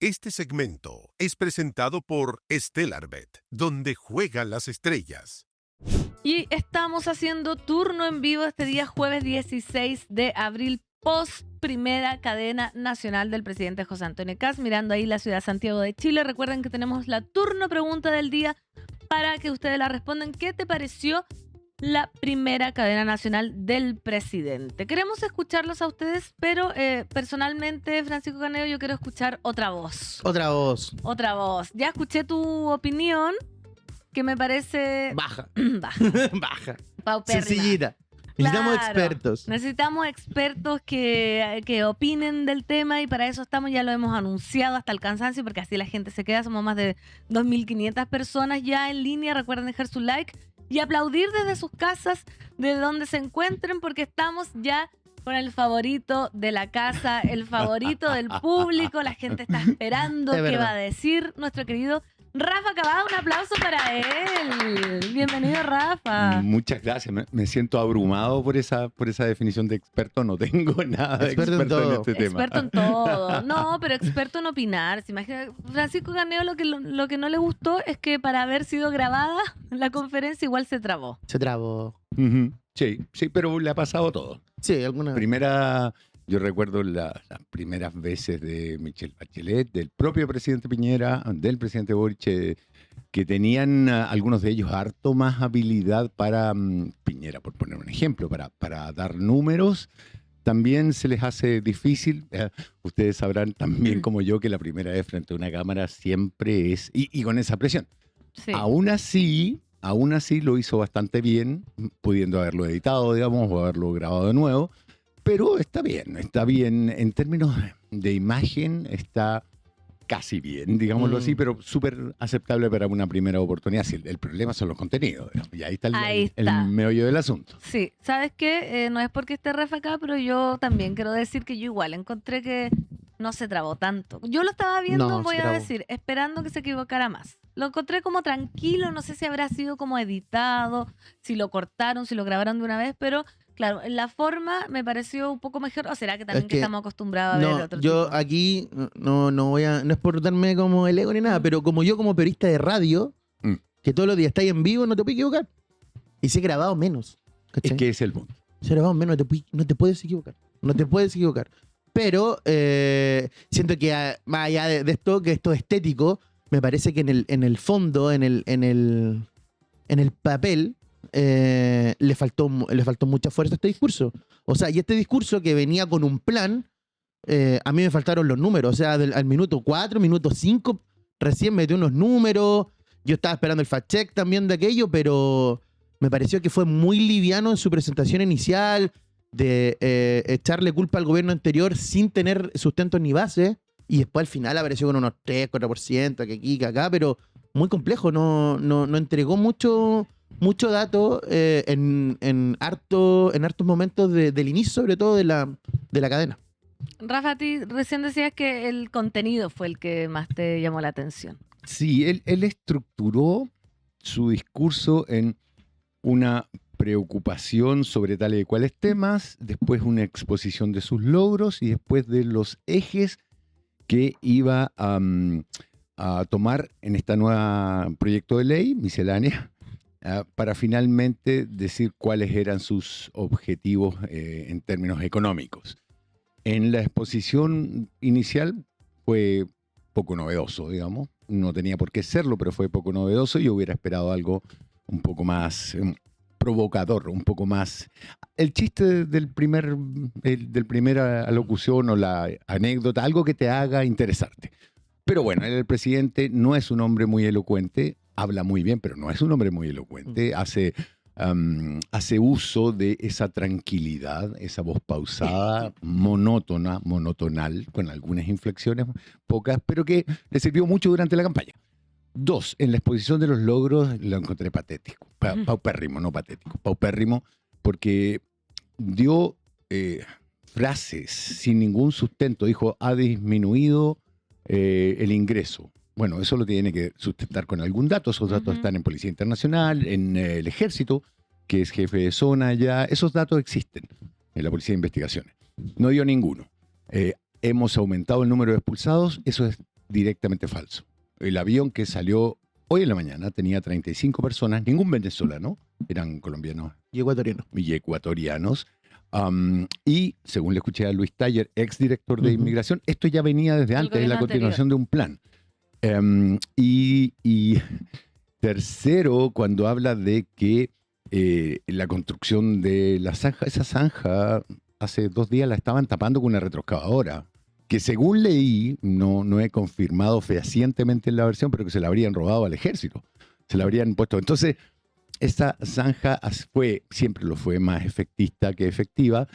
Este segmento es presentado por Stellarbet, donde juegan las estrellas. Y estamos haciendo turno en vivo este día jueves 16 de abril, post primera cadena nacional del presidente José Antonio Kast, mirando ahí la ciudad de Santiago de Chile. Recuerden que tenemos la turno pregunta del día para que ustedes la respondan. ¿Qué te pareció la primera cadena nacional del presidente? Queremos escucharlos a ustedes, pero personalmente, Francisco Caneo, yo quiero escuchar otra voz. Otra voz. Otra voz. Ya escuché tu opinión, que me parece... Baja. baja. Baja. Paupérrima. Sencillita. Necesitamos Claro. expertos. Necesitamos expertos que opinen del tema y para eso estamos, ya lo hemos anunciado hasta el cansancio, porque así la gente se queda. Somos más de 2.500 personas ya en línea. Recuerden dejar su like y aplaudir desde sus casas, de donde se encuentren, porque estamos ya con el favorito de la casa, el favorito del público. La gente está esperando qué va a decir nuestro querido Rafa Cavada. Un aplauso para él. Bienvenido, Rafa. Muchas gracias. Me siento abrumado por esa definición de experto. No tengo nada de Experto experto en todo. en este tema. Experto en todo. No, pero experto en opinar. ¿Se imagina? Francisco Caneo lo que no le gustó es que para haber sido grabada la conferencia igual se trabó. Se trabó. Ujú. Sí, pero le ha pasado todo. Sí, alguna vez. Yo recuerdo las primeras veces de Michelle Bachelet, del propio presidente Piñera, del presidente Boric, que tenían algunos de ellos harto más habilidad para, Piñera, por poner un ejemplo, para dar números. También se les hace difícil. Ustedes sabrán también como yo que la primera vez frente a una cámara siempre es, y con esa presión. Sí. Aún así lo hizo bastante bien, pudiendo haberlo editado, digamos, o haberlo grabado de nuevo. Pero está bien. En términos de imagen está casi bien, digámoslo así, pero súper aceptable para una primera oportunidad. Sí, el problema son los contenidos, digamos, y ahí está el meollo del asunto. Sí, ¿sabes qué? No es porque esté Rafa acá, pero yo también quiero decir que yo igual encontré que no se trabó tanto. Yo lo estaba viendo, No, voy se a trabó. decir, esperando que se equivocara más. Lo encontré como tranquilo, no sé si habrá sido como editado, si lo cortaron, si lo grabaron de una vez, pero claro, en la forma me pareció un poco mejor. ¿O será que también Es que que estamos acostumbrados a ver No, otro yo tipo? aquí no voy a, no es por darme como el ego ni nada, pero como periodista de radio, Mm. que todos los días estáis en vivo, no te puedes equivocar. Y si he grabado menos. ¿Cachai? Es que es el punto. Si he grabado menos, no te puedes equivocar. No te puedes equivocar. Pero siento que más allá de esto, que esto es estético, me parece que en el fondo, en el papel, le faltó mucha fuerza a este discurso. O sea, y este discurso que venía con un plan, a mí me faltaron los números. O sea, al minuto 4, minuto 5, recién metió unos números. Yo estaba esperando el fact-check también de aquello, pero me pareció que fue muy liviano en su presentación inicial, de echarle culpa al gobierno anterior sin tener sustento ni base. Y después al final apareció con unos 3, 4%, que aquí, que acá, pero muy complejo. No entregó mucho dato en hartos momentos del inicio, sobre todo de la cadena. Rafa, a ti recién decías que el contenido fue el que más te llamó la atención. Sí, él estructuró su discurso en una preocupación sobre tales y cuales temas, después una exposición de sus logros y después de los ejes que iba a tomar en esta nueva proyecto de ley miscelánea para finalmente decir cuáles eran sus objetivos en términos económicos. En la exposición inicial fue poco novedoso, digamos. No tenía por qué serlo, pero fue poco novedoso. Yo hubiera esperado algo un poco más provocador, un poco más... El chiste del primera alocución o la anécdota, algo que te haga interesarte. Pero bueno, el presidente no es un hombre muy elocuente, habla muy bien, pero no es un hombre muy elocuente, hace uso de esa tranquilidad, esa voz pausada, monotonal, con algunas inflexiones pocas, pero que le sirvió mucho durante la campaña. 2, en la exposición de los logros lo encontré patético, paupérrimo, no patético, paupérrimo, porque dio frases sin ningún sustento. Dijo, ha disminuido el ingreso. Bueno, eso lo tiene que sustentar con algún dato. Esos datos están en Policía Internacional, en el Ejército, que es jefe de zona allá. Esos datos existen en la Policía de Investigaciones. No dio ninguno. Hemos aumentado el número de expulsados. Eso es directamente falso. El avión que salió hoy en la mañana tenía 35 personas, ningún venezolano, eran colombianos Y ecuatoriano. y ecuatorianos. Y según le escuché a Luis Taller, exdirector de Ujú. Inmigración, esto ya venía desde Del antes, de gobierno la continuación de un plan. Y tercero, cuando habla de que la construcción de la zanja, esa zanja hace 2 días la estaban tapando con una retroexcavadora, que según leí, no he confirmado fehacientemente en la versión, pero que se la habrían robado al ejército, se la habrían puesto. Entonces, esta zanja siempre lo fue, más efectista que efectiva.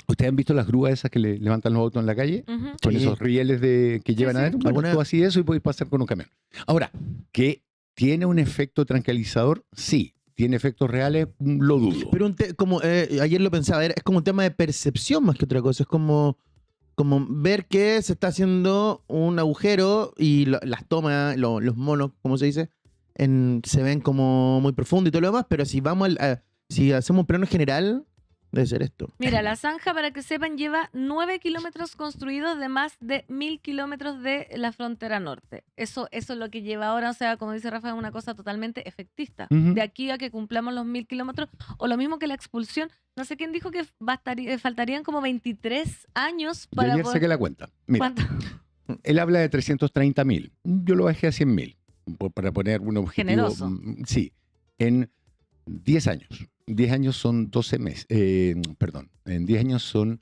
¿Ustedes han visto las grúas esas que le levantan los autos en la calle? Ujú. Con Sí. esos rieles que llevan sí. adentro. Bueno, ¿Alguna- tú así eso y podéis pasar con un camión. Ahora, ¿que tiene un efecto tranquilizador? Sí. ¿Tiene efectos reales? Lo dudo. Pero como ayer lo pensaba, es como un tema de percepción más que otra cosa. Es como ver que se está haciendo un agujero y las tomas, los monos, como se dice, se ven como muy profundo y todo lo demás, pero si si hacemos un plano general, debe ser esto. Mira, la zanja, para que sepan, lleva 9 kilómetros construidos de más de 1000 kilómetros de la frontera norte. Eso es lo que lleva ahora, o sea, como dice Rafa, es una cosa totalmente efectista. Ujú. De aquí a que cumplamos los 1000 kilómetros, o lo mismo que la expulsión. No sé quién dijo que faltarían como 23 años Yo para ayer saqué la cuenta. Mira, ¿Cuánto? él habla de 330.000. Yo lo bajé a 100.000 para poner un objetivo. Generoso. Sí, en 10 años. 10 años son 12 meses. Perdón, en 10 años son...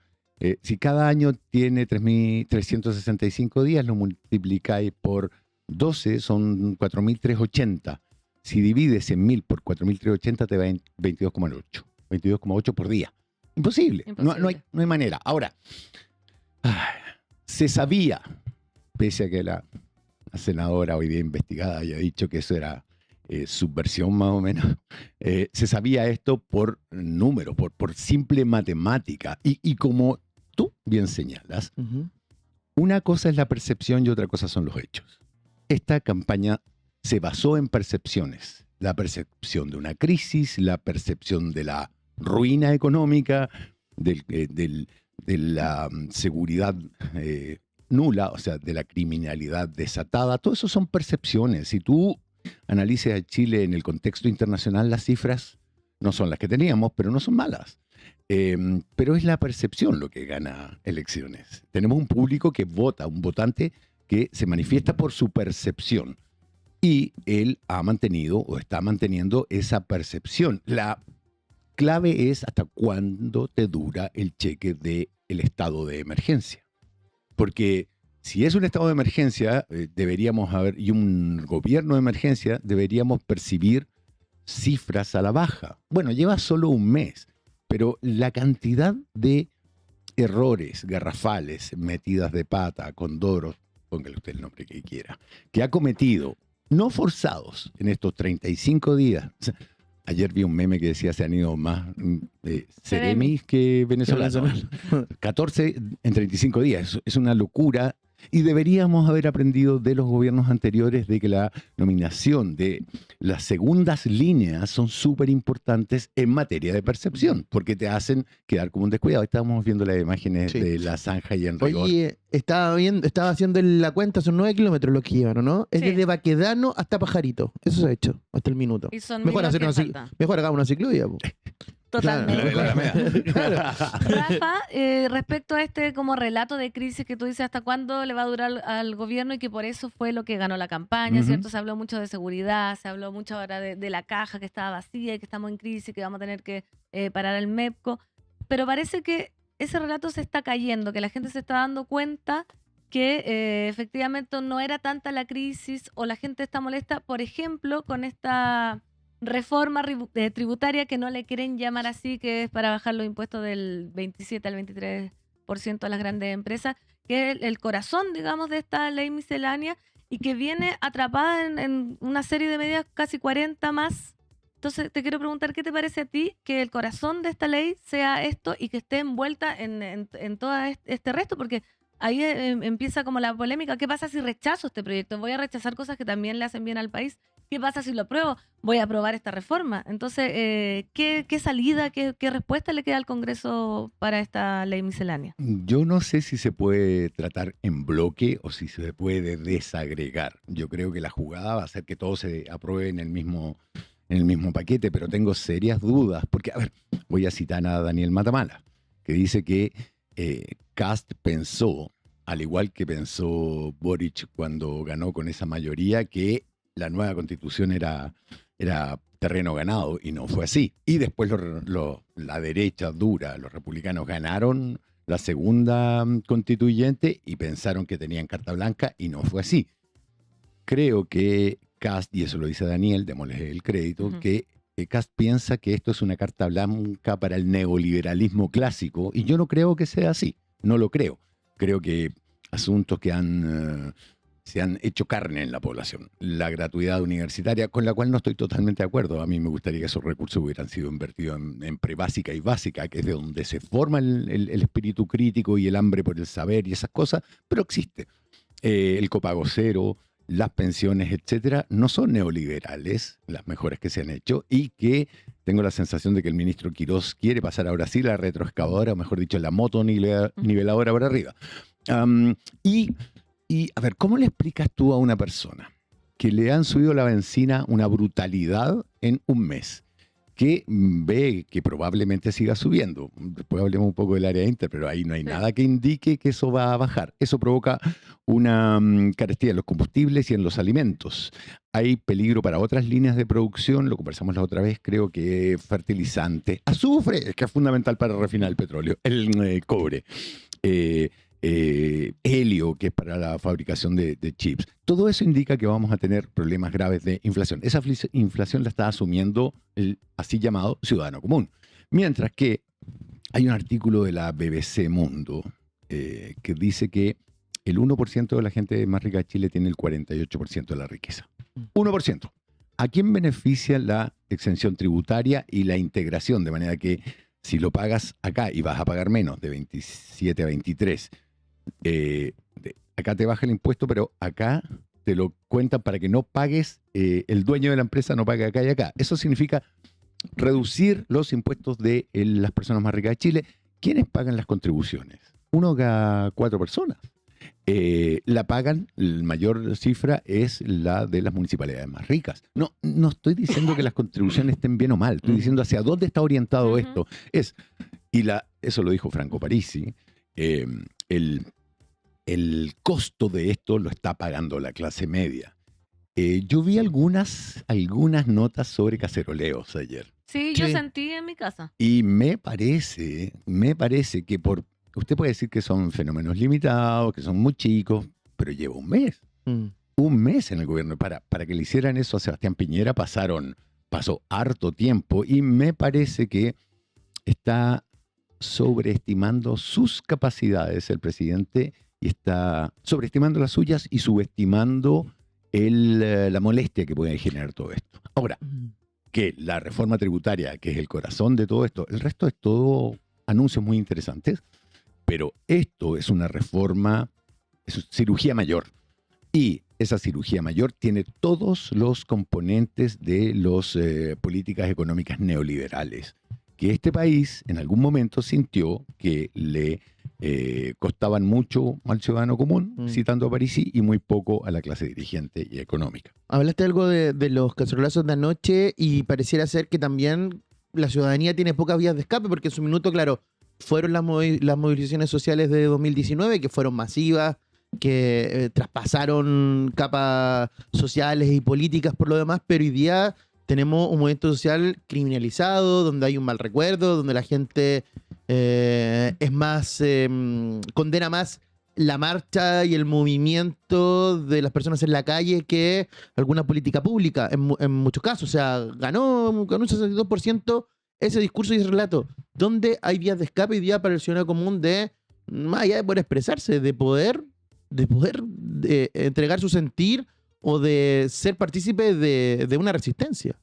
si cada año tiene 365 días, lo multiplicáis por 12, son 4.380. Si divides 100.000 por 4.380, te va en 22,8. 22,8 por día. Imposible. Imposible. No hay manera. Ahora, se sabía, pese a que la senadora hoy día investigada haya dicho que eso era subversión más o menos, se sabía esto por número, por simple matemática. Y como tú bien señalas, Ujú. una cosa es la percepción y otra cosa son los hechos. Esta campaña se basó en percepciones. La percepción de una crisis, la percepción de la ruina económica, de la seguridad nula, o sea, de la criminalidad desatada. Todo eso son percepciones. Si tú analices a Chile en el contexto internacional, las cifras no son las que teníamos, pero no son malas. Pero es la percepción lo que gana elecciones. Tenemos un público que vota, un votante que se manifiesta por su percepción. Y él ha mantenido o está manteniendo esa percepción. La clave es hasta cuándo te dura el cheque del estado de emergencia. Porque si es un estado de emergencia, deberíamos haber, y un gobierno de emergencia, deberíamos percibir cifras a la baja. Bueno, lleva solo un mes, pero la cantidad de errores garrafales, metidas de pata, condoros, póngale usted el nombre que quiera, que ha cometido, no forzados, en estos 35 días. O sea, ayer vi un meme que decía se han ido más seremis que venezolanos. 14 en 35 días. Es una locura. Y deberíamos haber aprendido de los gobiernos anteriores de que la nominación de las segundas líneas son súper importantes en materia de percepción, porque te hacen quedar como un descuidado. Estábamos viendo las imágenes Sí. de la zanja y en rigor. Oye, estaba haciendo la cuenta, son 9 kilómetros los que llevan, ¿o no? Es Sí. desde Baquedano hasta Pajarito. Eso se ha hecho, hasta el minuto. Y son Mejor, 1000 los que faltan. mejor hagamos una ciclovía. Po. Totalmente. Claro. Rafa, respecto a este como relato de crisis que tú dices, ¿hasta cuándo le va a durar al gobierno? Y que por eso fue lo que ganó la campaña, Ujú. ¿cierto? Se habló mucho de seguridad, se habló mucho ahora de la caja que estaba vacía y que estamos en crisis, que vamos a tener que parar el MEPCO. Pero parece que ese relato se está cayendo, que la gente se está dando cuenta que efectivamente no era tanta la crisis o la gente está molesta, por ejemplo, con esta reforma tributaria que no le quieren llamar así, que es para bajar los impuestos del 27 al 23% a las grandes empresas, que es el corazón, digamos, de esta ley miscelánea y que viene atrapada en una serie de medidas, casi 40 más. Entonces, te quiero preguntar, ¿qué te parece a ti que el corazón de esta ley sea esto y que esté envuelta en todo este resto? Porque ahí empieza como la polémica. ¿Qué pasa si rechazo este proyecto? Voy a rechazar cosas que también le hacen bien al país. ¿qué pasa si lo apruebo? Voy a aprobar esta reforma. Entonces, ¿qué salida, qué respuesta le queda al Congreso para esta ley miscelánea? Yo no sé si se puede tratar en bloque o si se puede desagregar. Yo creo que la jugada va a ser que todo se apruebe en el mismo paquete, pero tengo serias dudas, porque, a ver, voy a citar a Daniel Matamala, que dice que Kast pensó, al igual que pensó Boric cuando ganó con esa mayoría, que la nueva constitución era terreno ganado, y no fue así. Y después la derecha dura, los republicanos ganaron la segunda constituyente y pensaron que tenían carta blanca, y no fue así. Creo que Kast, y eso lo dice Daniel, démosle el crédito, que Kast piensa que esto es una carta blanca para el neoliberalismo clásico, y yo no creo que sea así, no lo creo. Creo que asuntos que se han hecho carne en la población. La gratuidad universitaria, con la cual no estoy totalmente de acuerdo. A mí me gustaría que esos recursos hubieran sido invertidos en prebásica y básica, que es de donde se forma el espíritu crítico y el hambre por el saber y esas cosas, pero existe. El copago cero, las pensiones, etcétera, no son neoliberales, las mejores que se han hecho, y que tengo la sensación de que el ministro Quirós quiere pasar ahora sí la retroexcavadora, o mejor dicho, la moto-niveladora para arriba. Y, a ver, ¿cómo le explicas tú a una persona que le han subido la benzina una brutalidad en un mes, que ve que probablemente siga subiendo? Después hablemos un poco del área inter, pero ahí no hay nada que indique que eso va a bajar. Eso provoca una carestía en los combustibles y en los alimentos. Hay peligro para otras líneas de producción, lo conversamos la otra vez, creo que fertilizante, azufre, que es fundamental para refinar el petróleo, el cobre. Helio, que es para la fabricación de chips. Todo eso indica que vamos a tener problemas graves de inflación. Esa inflación la está asumiendo el así llamado ciudadano común. Mientras que hay un artículo de la BBC Mundo que dice que el 1% de la gente más rica de Chile tiene el 48% de la riqueza. 1%. ¿A quién beneficia la exención tributaria y la integración? De manera que si lo pagas acá y vas a pagar menos, de 27 a 23, acá te baja el impuesto, pero acá te lo cuentan para que no pagues, el dueño de la empresa no pague acá y acá. Eso significa reducir los impuestos de las personas más ricas de Chile. ¿Quiénes pagan las contribuciones? 1 cada 4 personas. La pagan, la mayor cifra es la de las municipalidades más ricas. No estoy diciendo que las contribuciones estén bien o mal, estoy diciendo hacia dónde está orientado esto. Eso lo dijo Franco Parisi, el costo de esto lo está pagando la clase media. Yo vi algunas notas sobre caceroleos ayer. Sí, yo sentí en mi casa. Y me parece que usted puede decir que son fenómenos limitados, que son muy chicos, pero lleva un mes. Un mes en el gobierno. Para que le hicieran eso a Sebastián Piñera pasó harto tiempo, y me parece que está sobreestimando sus capacidades el presidente, y está sobreestimando las suyas y subestimando la molestia que puede generar todo esto. Ahora, que la reforma tributaria, que es el corazón de todo esto, el resto es todo anuncios muy interesantes, pero esto es una reforma, es cirugía mayor. Y esa cirugía mayor tiene todos los componentes de las políticas económicas neoliberales, que este país en algún momento sintió que le costaban mucho al ciudadano común, citando a Parisi, y muy poco a la clase dirigente y económica. Hablaste algo de los cacerolazos de anoche, y pareciera ser que también la ciudadanía tiene pocas vías de escape, porque en su minuto, claro, fueron las movilizaciones sociales de 2019, que fueron masivas, que traspasaron capas sociales y políticas por lo demás, pero hoy día tenemos un movimiento social criminalizado, donde hay un mal recuerdo, donde la gente condena más la marcha y el movimiento de las personas en la calle que alguna política pública, en muchos casos. O sea, ganó un 62% ese discurso y ese relato. ¿Dónde hay vías de escape y día para el ciudadano común más allá de poder expresarse, de poder entregar su sentir o de ser partícipe de una resistencia?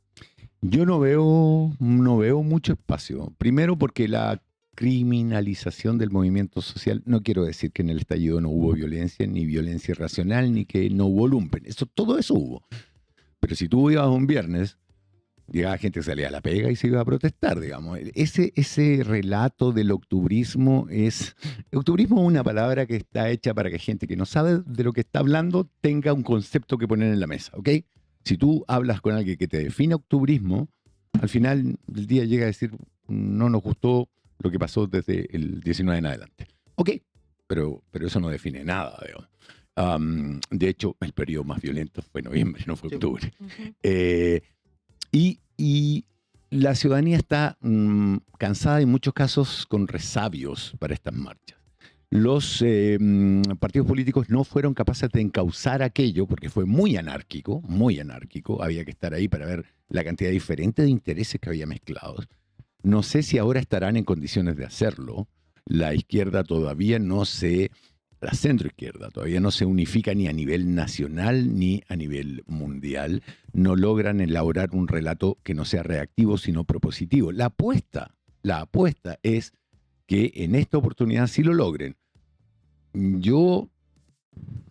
Yo no veo mucho espacio. Primero porque la criminalización del movimiento social, no quiero decir que en el estallido no hubo violencia, ni violencia irracional, ni que no hubo lumpen. Todo eso hubo. Pero si tú ibas un viernes, llegaba gente que salía a la pega y se iba a protestar, digamos. Ese relato del octubrismo es... Octubrismo es una palabra que está hecha para que gente que no sabe de lo que está hablando tenga un concepto que poner en la mesa, ¿ok? Si tú hablas con alguien que te define octubrismo, al final del día llega a decir, no nos gustó lo que pasó desde el 19 en adelante. Ok, pero eso no define nada, digamos. De hecho, el periodo más violento fue noviembre, no fue octubre. Y la ciudadanía está cansada y en muchos casos con resabios para estas marchas. Los partidos políticos no fueron capaces de encauzar aquello porque fue muy anárquico, muy anárquico. Había que estar ahí para ver la cantidad diferente de intereses que había mezclados. No sé si ahora estarán en condiciones de hacerlo. La izquierda todavía no se... La centroizquierda todavía no se unifica ni a nivel nacional ni a nivel mundial. No logran elaborar un relato que no sea reactivo, sino propositivo. La apuesta es que en esta oportunidad sí lo logren. Yo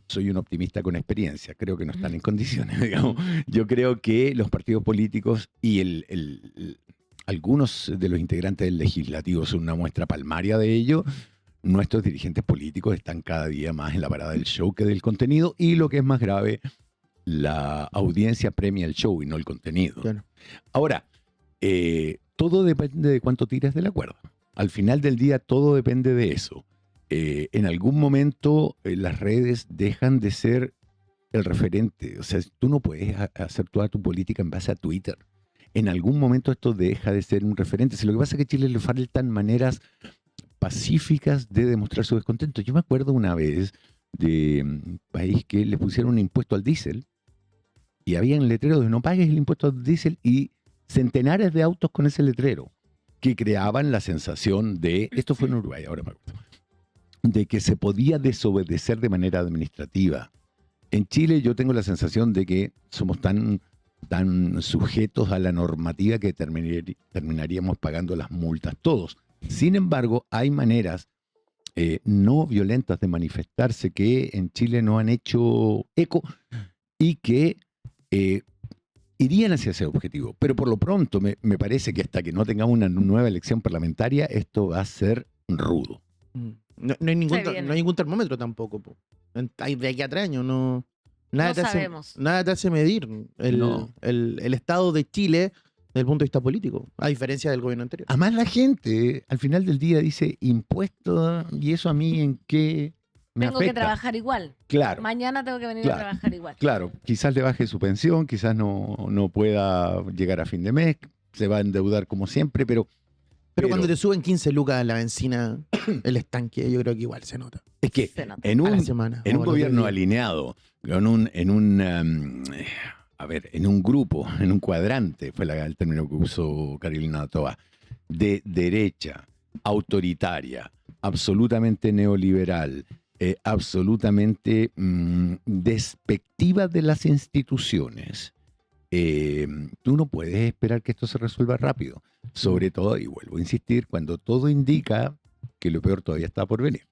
soy un optimista con experiencia. Creo que no están en condiciones, digamos. Yo creo que los partidos políticos y algunos de los integrantes del legislativo son una muestra palmaria de ello. Nuestros dirigentes políticos están cada día más en la parada del show que del contenido y lo que es más grave, la audiencia premia el show y no el contenido. Claro. Ahora, todo depende de cuánto tires de la cuerda. Al final del día todo depende de eso. En algún momento las redes dejan de ser el referente. O sea, tú no puedes hacer toda tu política en base a Twitter. En algún momento esto deja de ser un referente. Si lo que pasa es que a Chile le faltan maneras pacíficas de demostrar su descontento. Yo me acuerdo una vez de un país que le pusieron un impuesto al diésel y habían letreros de no pagues el impuesto al diésel y centenares de autos con ese letrero que creaban la sensación de, esto fue en Uruguay, ahora me acuerdo, de que se podía desobedecer de manera administrativa. En Chile yo tengo la sensación de que somos tan sujetos a la normativa que terminaríamos pagando las multas todos. Sin embargo, hay maneras no violentas de manifestarse que en Chile no han hecho eco y que irían hacia ese objetivo. Pero por lo pronto me parece que hasta que no tengamos una nueva elección parlamentaria, esto va a ser rudo. No hay ningún termómetro tampoco. Hay de aquí a 3 años. Nada te hace medir el estado de Chile desde el punto de vista político, a diferencia del gobierno anterior. Además la gente al final del día dice impuestos y eso a mí en qué me tengo afecta. que trabajar igual. Claro. Mañana tengo que venir a trabajar igual. Claro, quizás le baje su pensión, quizás no pueda llegar a fin de mes, se va a endeudar como siempre, pero cuando te suben 15 lucas en la benzina, el estanque, yo creo que igual se nota. Es que en un gobierno alineado, en un grupo, en un cuadrante, fue el término que usó Carolina Toa, de derecha, autoritaria, absolutamente neoliberal, absolutamente despectiva de las instituciones, tú no puedes esperar que esto se resuelva rápido. Sobre todo, y vuelvo a insistir, cuando todo indica que lo peor todavía está por venir.